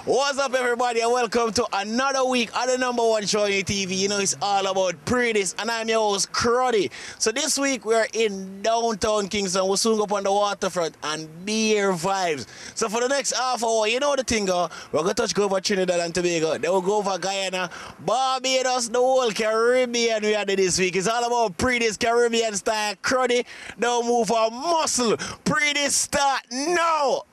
What's up, everybody, and welcome to another week of the #1 show on your TV. You know, it's all about Pree Dis, and I'm your host, Cruddy. So this week, we're in downtown Kingston. We'll soon go up on the waterfront and beer vibes. So for the next half hour, you know the thing, we're going to touch go over Trinidad and Tobago. Then we'll go over Guyana, Barbuda, the whole Caribbean we had this week. It's all about Pree Dis, Caribbean style. Cruddy, don't move our muscle. Pree Dis start now.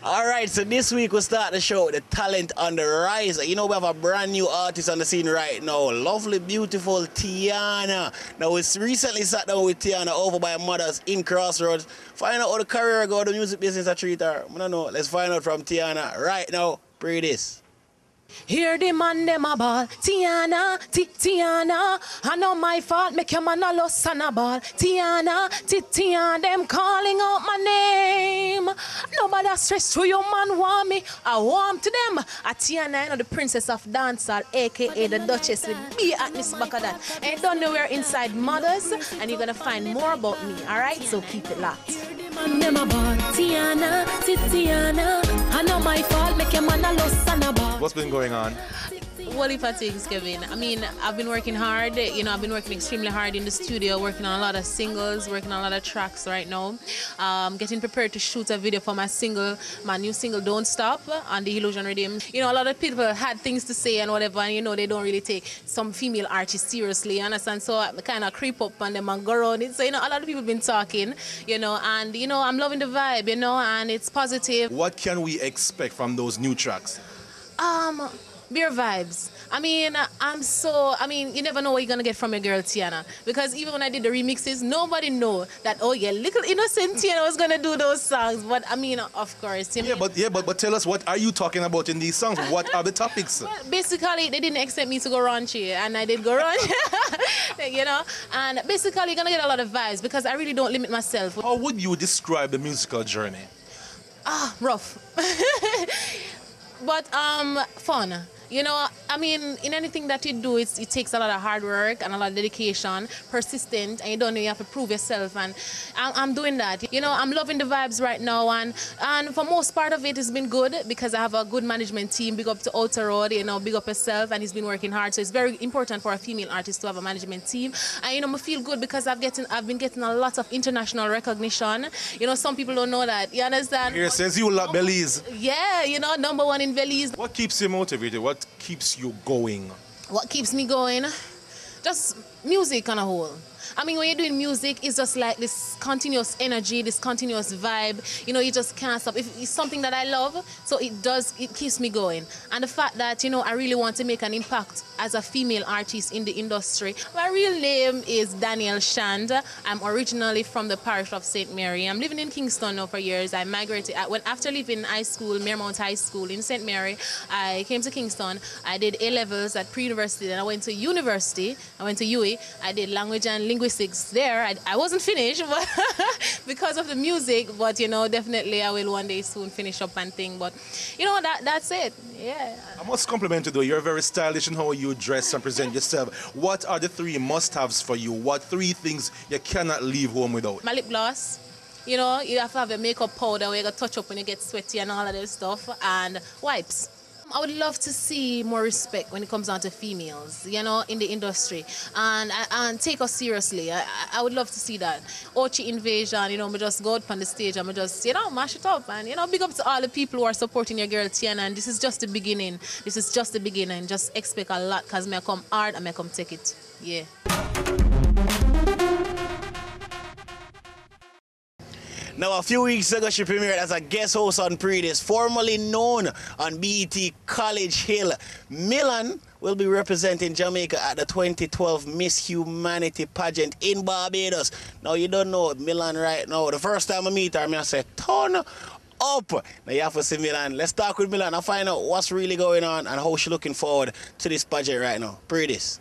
Alright, so this week we'll start the show with the talent on the rise. You know, we have a brand new artist on the scene right now. Lovely, beautiful Tiana. Now, we recently sat down with Tiana over by Mothers in Crossroads. Find out how the career go, the music business I treat her. I don't know. Let's find out from Tiana right now. Pree Dis. Hear the man dem a ball, Tiana, Tiana. I know my fault, make your man a lost and a ball. Tiana, Tiana, them calling out my name. Nobody stress through your man want me, I want to them. A Tiana, you know, the princess of dancehall, aka the Duchess, with be at this back of that. And you don't know we're inside Mothers, and you're gonna find more about me, alright? So keep it locked. Tiana, Tiana. I know my fault, make your man a lost and a ball. What's been going on? Well, if I take Kevin, I mean, I've been working hard. You know, I've been working extremely hard in the studio, working on a lot of singles, working on a lot of tracks right now. Getting prepared to shoot a video for my new single, Don't Stop, on the Illusion Rhythm. You know, a lot of people had things to say and whatever, and you know, they don't really take some female artists seriously, you understand? So I kind of creep up on them and go around it. So, you know, a lot of people have been talking, you know, and, you know, I'm loving the vibe, you know, and it's positive. What can we expect from those new tracks? Beer vibes. I mean, you never know what you're going to get from your girl, Tiana. Because even when I did the remixes, nobody know that, oh yeah, little innocent Tiana was going to do those songs. But I mean, of course. But tell us, what are you talking about in these songs? What are the topics? Well, basically, they didn't expect me to go raunchy, and I did go raunchy, you know. And basically, you're going to get a lot of vibes because I really don't limit myself. How would you describe the musical journey? Rough. But fun. You know, I mean, in anything that you do, it takes a lot of hard work and a lot of dedication, persistent, and you don't know, you have to prove yourself, and I'm doing that. You know, I'm loving the vibes right now, and for most part of it, it's been good because I have a good management team. Big up to Outer Road, you know, big up yourself, and he's been working hard, so it's very important for a female artist to have a management team. And, you know, I feel good because I've been getting a lot of international recognition. You know, some people don't know that, you understand? Here says you love Belize. Yeah, you know, #1 in Belize. What keeps you motivated? What keeps you going? What keeps me going? Just music on a whole. I mean, when you're doing music, it's just like this continuous energy, this continuous vibe. You know, you just can't stop. If it's something that I love, so it keeps me going. And the fact that, you know, I really want to make an impact as a female artist in the industry. My real name is Danielle Shand. I'm originally from the parish of St. Mary. I'm living in Kingston now for years. I migrated. After leaving high school, Marymount High School in St. Mary, I came to Kingston. I did A-levels at pre-university. Then I went to university. I went to UWI. I did language and linguistics there. I wasn't finished but because of the music, but, you know, definitely I will one day soon finish up and thing. But, you know, that's it. Yeah. I must compliment you, though. You're very stylish in how you dress and present yourself. What are the 3 must-haves for you? What 3 things you cannot leave home without? My lip gloss. You know, you have to have a makeup powder where you got to touch up when you get sweaty and all of that stuff. And wipes. I would love to see more respect when it comes down to females, you know, in the industry, and take us seriously. I would love to see that. Ochi Invasion, you know, we just go out on the stage and we just, you know, mash it up. And, you know, big up to all the people who are supporting your girl Tiana. And this is just the beginning. This is just the beginning. Just expect a lot because I come hard and I come take it. Yeah. Now, a few weeks ago, she premiered as a guest host on Pree Dis, formerly known on BET College Hill. Milan will be representing Jamaica at the 2012 Miss Humanity pageant in Barbados. Now, you don't know Milan right now. The first time I meet her, I say, ton up. Now you have to see Milan. Let's talk with Milan and find out what's really going on and how she's looking forward to this pageant right now. Pree Dis.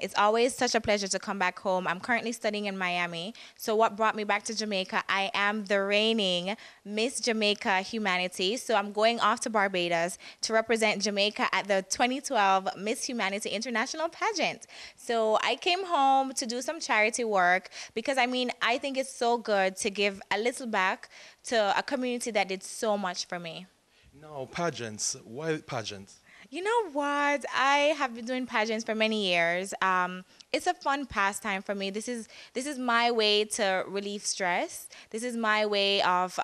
It's always such a pleasure to come back home. I'm currently studying in Miami. So what brought me back to Jamaica? I am the reigning Miss Jamaica Humanity. So I'm going off to Barbados to represent Jamaica at the 2012 Miss Humanity International Pageant. So I came home to do some charity work because, I mean, I think it's so good to give a little back to a community that did so much for me. No, pageants. Why pageants? You know what? I have been doing pageants for many years. It's a fun pastime for me. This is my way to relieve stress. This is my way of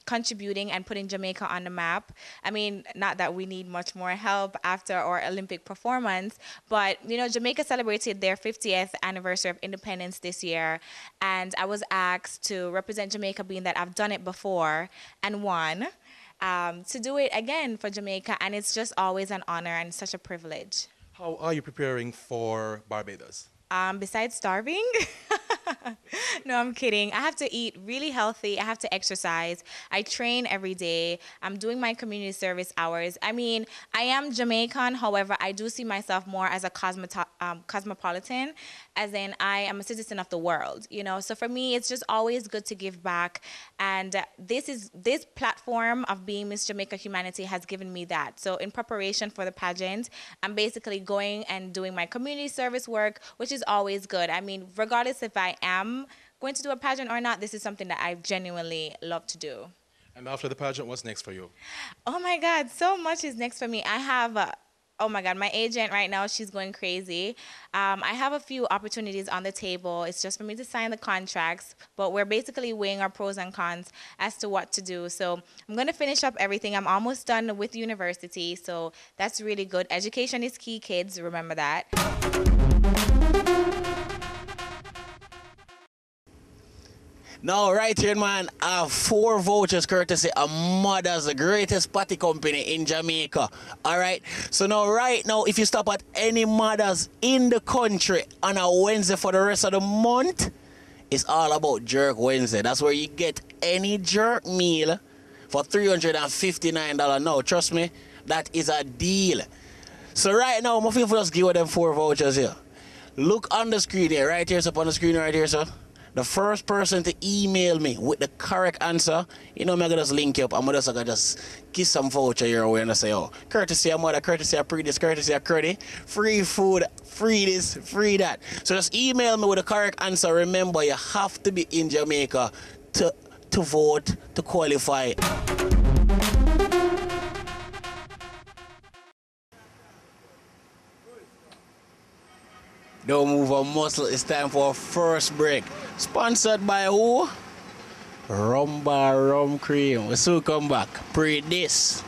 contributing and putting Jamaica on the map. I mean, not that we need much more help after our Olympic performance, but you know, Jamaica celebrated their 50th anniversary of independence this year, and I was asked to represent Jamaica, being that I've done it before and won. To do it again for Jamaica, and it's just always an honor and such a privilege. How are you preparing for Barbados? Besides starving? No, I'm kidding. I have to eat really healthy. I have to exercise. I train every day. I'm doing my community service hours. I mean, I am Jamaican. However, I do see myself more as a cosmopolitan, as in I am a citizen of the world, you know. So for me, it's just always good to give back. And this platform of being Miss Jamaica Humanity has given me that. So in preparation for the pageant, I'm basically going and doing my community service work, which is always good. I mean, regardless if I am going to do a pageant or not, this is something that I genuinely love to do. And after the pageant, what's next for you? Oh my God, so much is next for me. I have, oh my God, my agent right now, she's going crazy. I have a few opportunities on the table. It's just for me to sign the contracts, but we're basically weighing our pros and cons as to what to do. So I'm going to finish up everything. I'm almost done with university, so that's really good. Education is key, kids, remember that. Now, right here, man, I have 4 vouchers courtesy of Mother's, the greatest party company in Jamaica. All right? So now, right now, if you stop at any Mother's in the country on a Wednesday for the rest of the month, it's all about Jerk Wednesday. That's where you get any jerk meal for $359. Now, trust me, that is a deal. So right now, I'm going to just give you them 4 vouchers here. Look on the screen here, right here, so up on the screen right here, sir. The first person to email me with the correct answer, you know, I'm going to just link you up. I'm going to just kiss some voucher your way and say, oh, courtesy of Mother, courtesy of Pree Dis, courtesy of Cruddy, free food, free this, free that. So just email me with the correct answer. Remember, you have to be in Jamaica to vote, to qualify. Don't move a muscle. It's time for our first break. Sponsored by who? Rumbar Rum Cream. We'll soon come back. Pree Dis.